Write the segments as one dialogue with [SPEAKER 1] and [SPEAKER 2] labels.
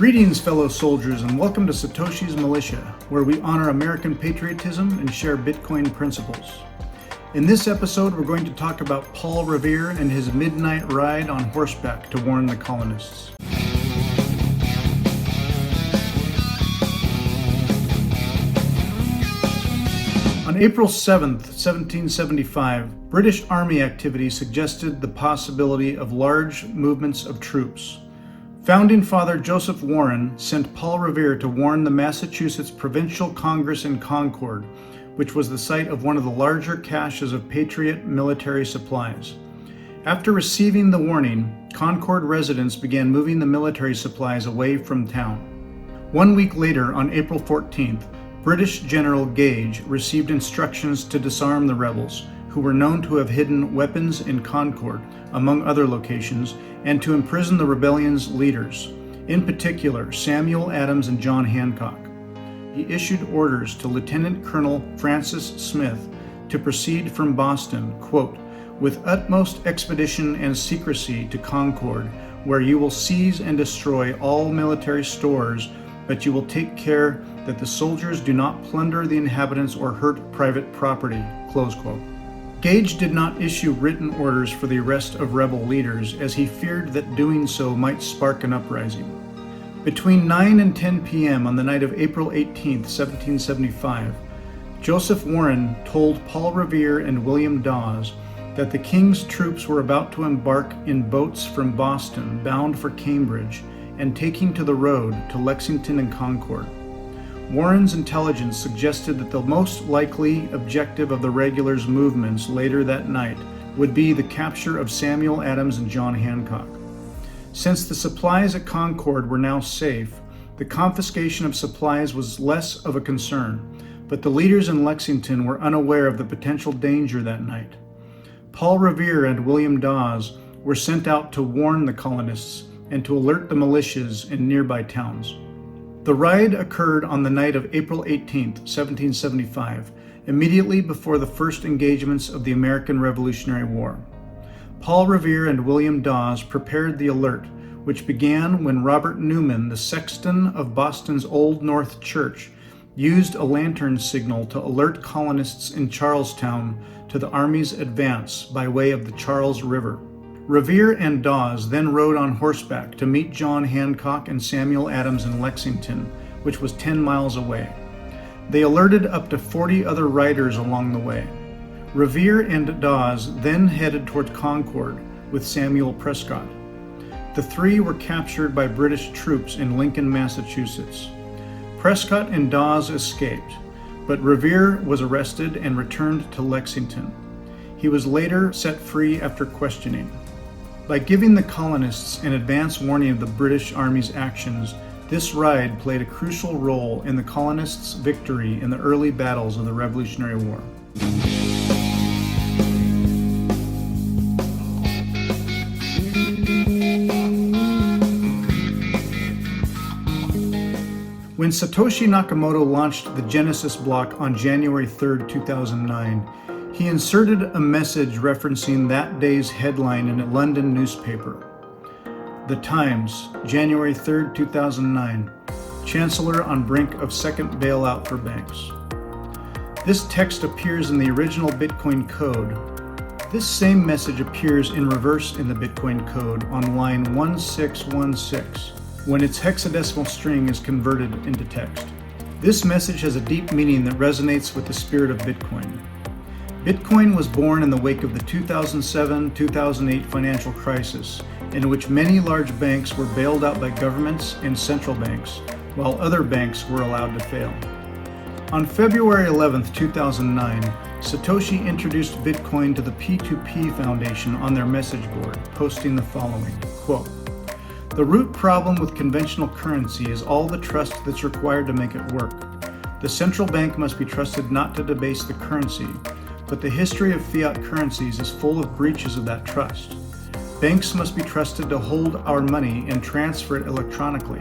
[SPEAKER 1] Greetings, fellow soldiers, and welcome to Satoshi's Militia, where we honor American patriotism and share Bitcoin principles. In this episode, we're going to talk about Paul Revere and his midnight ride on horseback to warn the colonists. On April 7th, 1775, British Army activity suggested the possibility of large movements of troops. Founding Father Joseph Warren sent Paul Revere to warn the Massachusetts Provincial Congress in Concord, which was the site of one of the larger caches of patriot military supplies. After receiving the warning, Concord residents began moving the military supplies away from town. 1 week later, on April 14th, British General Gage received instructions to disarm the rebels, who were known to have hidden weapons in Concord, among other locations, and to imprison the rebellion's leaders, in particular Samuel Adams and John Hancock. He issued orders to Lieutenant Colonel Francis Smith to proceed from Boston, quote, with utmost expedition and secrecy to Concord, where you will seize and destroy all military stores, but you will take care that the soldiers do not plunder the inhabitants or hurt private property, close quote. Gage did not issue written orders for the arrest of rebel leaders, as he feared that doing so might spark an uprising. Between 9 and 10 p.m. on the night of April 18, 1775, Joseph Warren told Paul Revere and William Dawes that the king's troops were about to embark in boats from Boston, bound for Cambridge, and taking to the road to Lexington and Concord. Warren's intelligence suggested that the most likely objective of the regulars' movements later that night would be the capture of Samuel Adams and John Hancock. Since the supplies at Concord were now safe, the confiscation of supplies was less of a concern, but the leaders in Lexington were unaware of the potential danger that night. Paul Revere and William Dawes were sent out to warn the colonists and to alert the militias in nearby towns. The ride occurred on the night of April 18, 1775, immediately before the first engagements of the American Revolutionary War. Paul Revere and William Dawes prepared the alert, which began when Robert Newman, the sexton of Boston's Old North Church, used a lantern signal to alert colonists in Charlestown to the Army's advance by way of the Charles River. Revere and Dawes then rode on horseback to meet John Hancock and Samuel Adams in Lexington, which was 10 miles away. They alerted up to 40 other riders along the way. Revere and Dawes then headed toward Concord with Samuel Prescott. The three were captured by British troops in Lincoln, Massachusetts. Prescott and Dawes escaped, but Revere was arrested and returned to Lexington. He was later set free after questioning. By giving the colonists an advance warning of the British Army's actions, this ride played a crucial role in the colonists' victory in the early battles of the Revolutionary War. When Satoshi Nakamoto launched the Genesis block on January 3, 2009, he inserted a message referencing that day's headline in a London newspaper. The Times, January 3, 2009, Chancellor on brink of second bailout for banks. This text appears in the original Bitcoin code. This same message appears in reverse in the Bitcoin code on line 1616, when its hexadecimal string is converted into text. This message has a deep meaning that resonates with the spirit of Bitcoin. Bitcoin was born in the wake of the 2007-2008 financial crisis, in which many large banks were bailed out by governments and central banks, while other banks were allowed to fail. On February 11, 2009, Satoshi introduced Bitcoin to the P2P Foundation on their message board, posting the following, quote, "The root problem with conventional currency is all the trust that's required to make it work. The central bank must be trusted not to debase the currency, but the history of fiat currencies is full of breaches of that trust. Banks must be trusted to hold our money and transfer it electronically,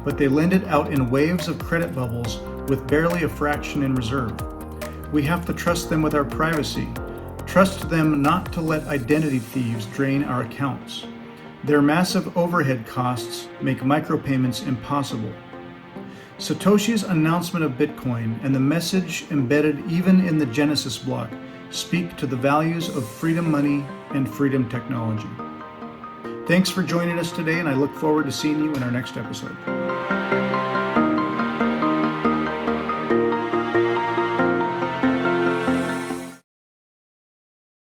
[SPEAKER 1] but they lend it out in waves of credit bubbles with barely a fraction in reserve. We have to trust them with our privacy, trust them not to let identity thieves drain our accounts. Their massive overhead costs make micropayments impossible. Satoshi's announcement of Bitcoin and the message embedded even in the Genesis block speak to the values of freedom money and freedom technology. Thanks for joining us today, and I look forward to seeing you in our next episode.